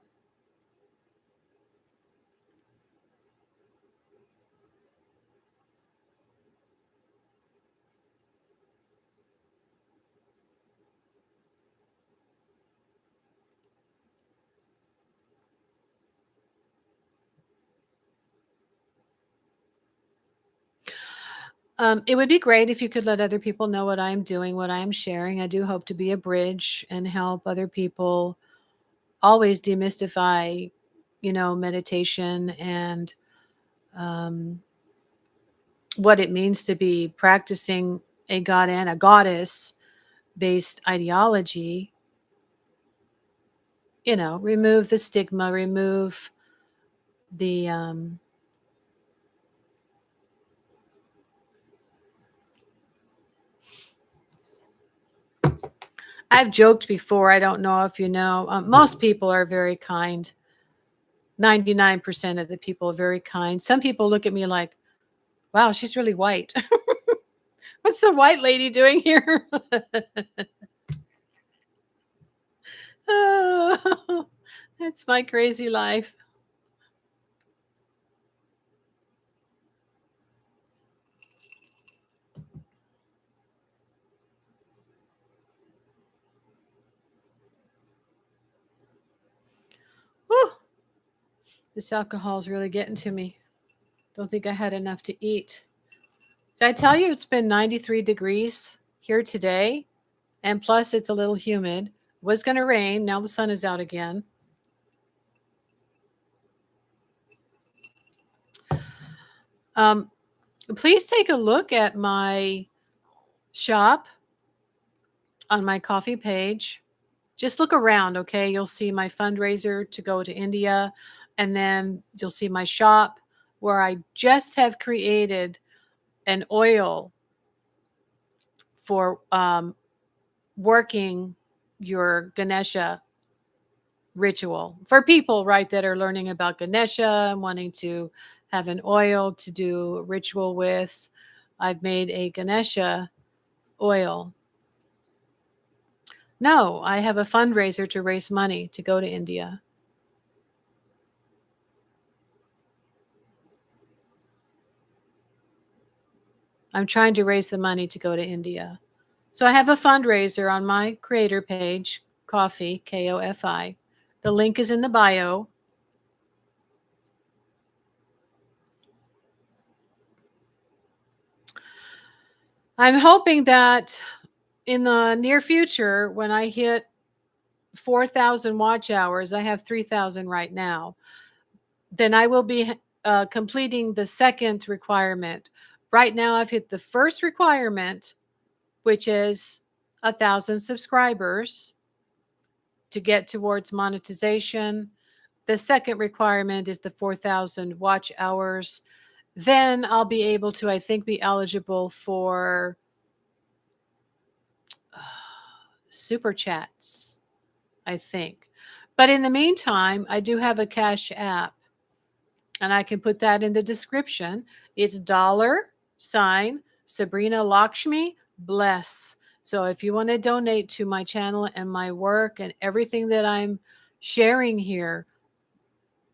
It would be great if you could let other people know what I'm doing, what I'm sharing. I do hope to be a bridge and help other people always demystify, meditation and um, what it means to be practicing a god and a goddess based ideology. Remove the stigma, remove the I've joked before. I don't know if you know. Most people are very kind. 99% of the people are very kind. Some people look at me like, wow, she's really white. What's the white lady doing here? Oh, that's my crazy life. Whew. This alcohol is really getting to me. Don't think I had enough to eat. Did I tell you it's been 93 degrees here today? And plus, it's a little humid. It was going to rain. Now the sun is out again. Please take a look at my shop on my coffee page. Just look around, okay? You'll see my fundraiser to go to India, and then you'll see my shop where I just have created an oil for working your Ganesha ritual for people, right, that are learning about Ganesha and wanting to have an oil to do a ritual with. I've made a Ganesha oil. No, I have a fundraiser to raise money to go to India. I'm trying to raise the money to go to India. So I have a fundraiser on my creator page, Coffee, Kofi. The link is in the bio. I'm hoping that in the near future, when I hit 4,000 watch hours, I have 3,000 right now, then I will be completing the second requirement. Right now, I've hit the first requirement, which is 1,000 subscribers to get towards monetization. The second requirement is the 4,000 watch hours. Then I'll be able to, I think, be eligible for super chats, I think. But in the meantime, I do have a Cash App, and I can put that in the description. It's $ Sabrina Lakshmi Bless. So if you want to donate to my channel and my work and everything that I'm sharing here,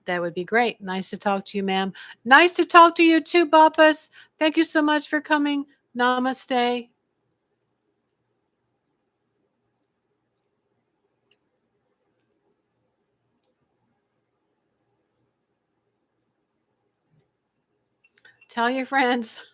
that would be great. Nice to talk to you, ma'am. Nice to talk to you too, Bapas. Thank you so much for coming. Namaste. Tell your friends.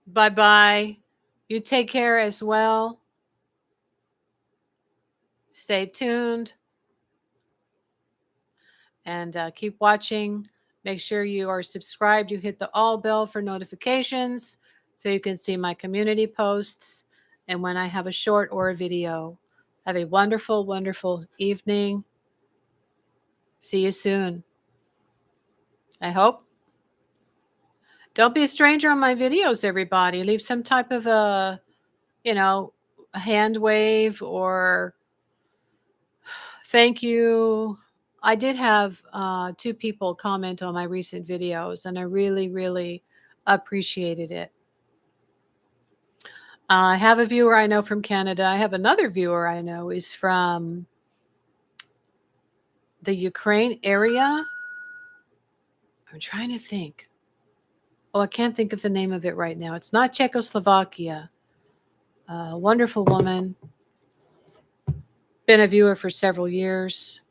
Bye-bye. You take care as well. Stay tuned and keep watching. Make sure you are subscribed. You hit the all bell for notifications so you can see my community posts and when I have a short or a video. Have a wonderful, wonderful evening. See you soon. I hope. Don't be a stranger on my videos, everybody. Leave some type of a hand wave or thank you. I did have 2 people comment on my recent videos, and I really, really appreciated it. I have a viewer I know from Canada. I have another viewer I know is from the Ukraine area. I'm trying to think. Oh, I can't think of the name of it right now. It's not Czechoslovakia. Wonderful woman. Been a viewer for several years.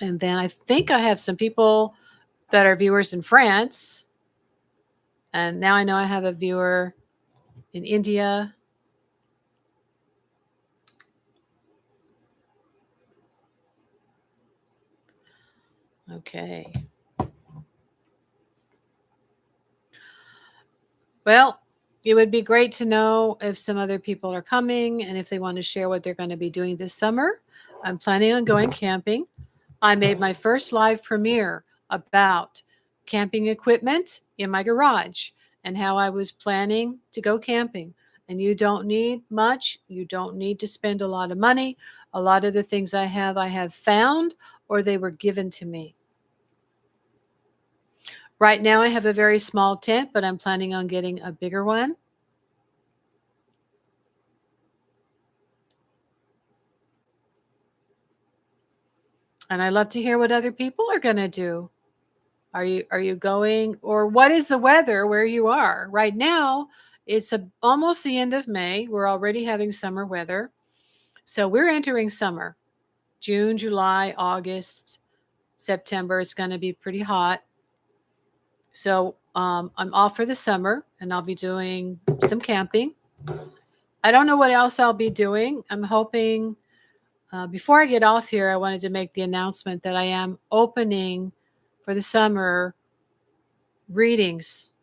And then I think I have some people that are viewers in France. And now I know I have a viewer in India. Okay. Well, it would be great to know if some other people are coming and if they want to share what they're going to be doing this summer. I'm planning on going camping. I made my first live premiere about camping equipment in my garage and how I was planning to go camping. And you don't need much. You don't need to spend a lot of money. A lot of the things I have found or they were given to me. Right now I have a very small tent, but I'm planning on getting a bigger one. And I love to hear what other people are going to do. Are you going, or what is the weather where you are? Right now, it's almost the end of May. We're already having summer weather. So we're entering summer. June, July, August, September is going to be pretty hot. So I'm off for the summer and I'll be doing some camping. I don't know what else I'll be doing. I'm hoping before I get off here, I wanted to make the announcement that I am opening for the summer readings,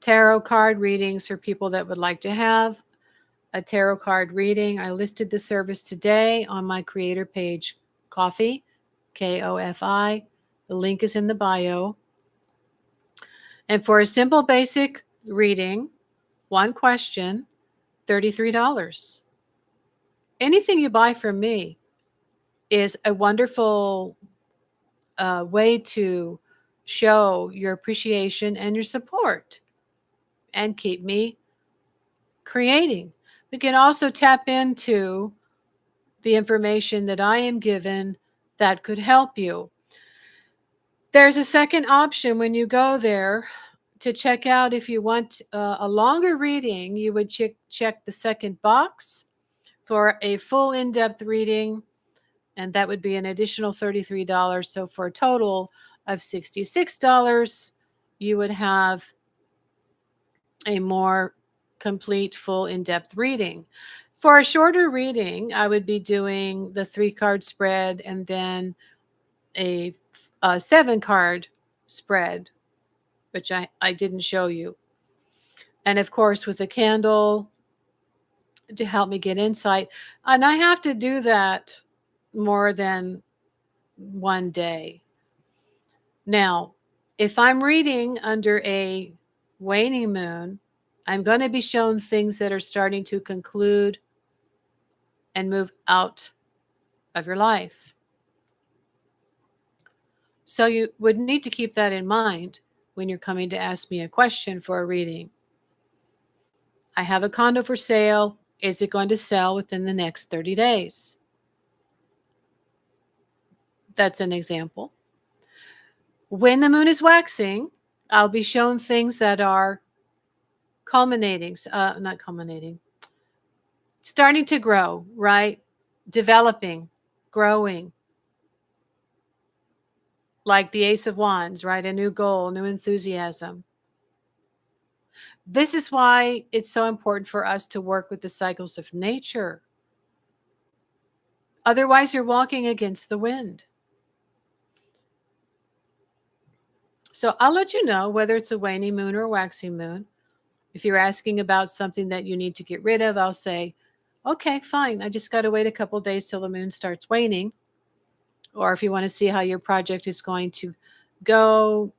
tarot card readings for people that would like to have a tarot card reading. I listed the service today on my creator page, Ko-fi, K-O-F-I. The link is in the bio. And for a simple basic reading, one question, $33. Anything you buy from me is a wonderful way to show your appreciation and your support and keep me creating. We can also tap into the information that I am given that could help you. There's a second option when you go there to check out if you want a longer reading. You would check the second box for a full in-depth reading, and that would be an additional $33. So for a total of $66, you would have a more complete, full, in-depth reading. For a shorter reading, I would be doing the 3-card spread and then a 7-card spread, which I didn't show you. And of course, with a candle to help me get insight. And I have to do that more than one day. Now, if I'm reading under a waning moon, I'm going to be shown things that are starting to conclude and move out of your life. So you would need to keep that in mind when you're coming to ask me a question for a reading. I have a condo for sale. Is it going to sell within the next 30 days? That's an example. When the moon is waxing, I'll be shown things that are starting to grow, right? Developing, growing. Like the Ace of Wands, right? A new goal, new enthusiasm. This is why it's so important for us to work with the cycles of nature. Otherwise, you're walking against the wind. So I'll let you know whether it's a waning moon or a waxing moon. If you're asking about something that you need to get rid of, I'll say, okay, fine. I just got to wait a couple days till the moon starts waning. or if you want to see how your project is going to go,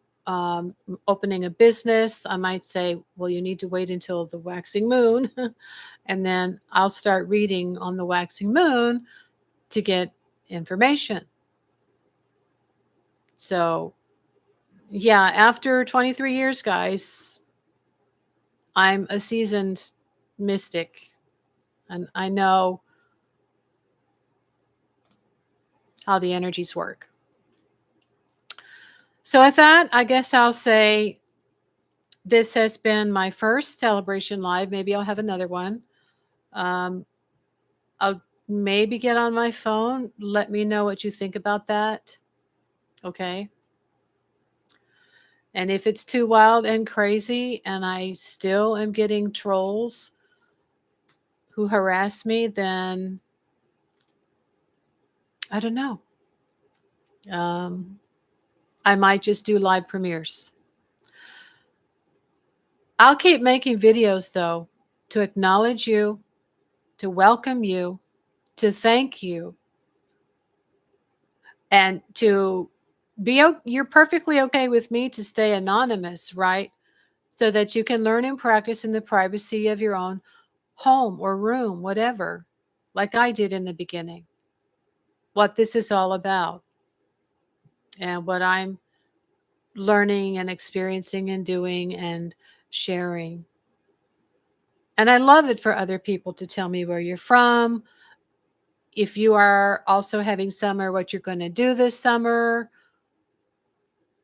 opening a business, I might say, well, you need to wait until the waxing moon. And then I'll start reading on the waxing moon to get information. So, yeah, after 23 years, guys, I'm a seasoned mystic, and I know how the energies work. So, with that, I guess I'll say this has been my first celebration live. Maybe I'll have another one. I'll maybe get on my phone. Let me know what you think about that. Okay. And if it's too wild and crazy and I still am getting trolls who harass me, then I don't know. I might just do live premieres. I'll keep making videos, though, to acknowledge you, to welcome you, to thank you, and to be, you're perfectly okay with me to stay anonymous, right? So that you can learn and practice in the privacy of your own home or room, whatever, like I did in the beginning, what this is all about and what I'm learning and experiencing and doing and sharing. And I love it for other people to tell me where you're from. If you are also having summer, what you're going to do this summer.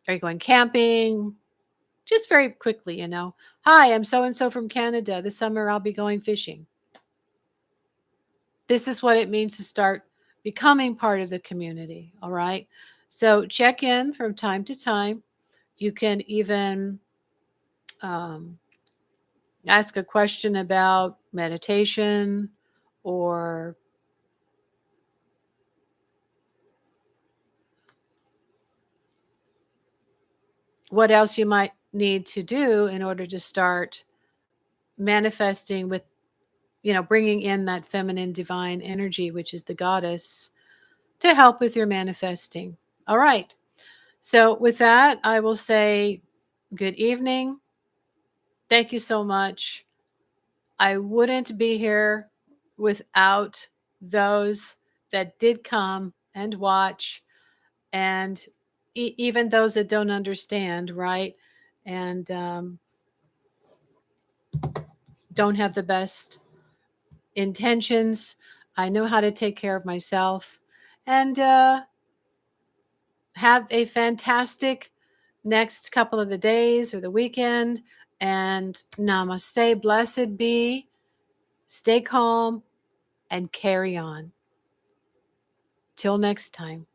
Are you going camping? Just very quickly, Hi, I'm so and so from Canada. This summer I'll be going fishing. This is what it means to start becoming part of the community. All right. So check in from time to time. You can even ask a question about meditation or what else you might need to do in order to start manifesting with, bringing in that feminine divine energy, which is the goddess, to help with your manifesting. All right. So with that, I will say good evening. Thank you so much. I wouldn't be here without those that did come and watch, and even those that don't understand, right? And don't have the best intentions. I know how to take care of myself. And have a fantastic next couple of the days or the weekend. And namaste, blessed be. Stay calm and carry on. Till next time.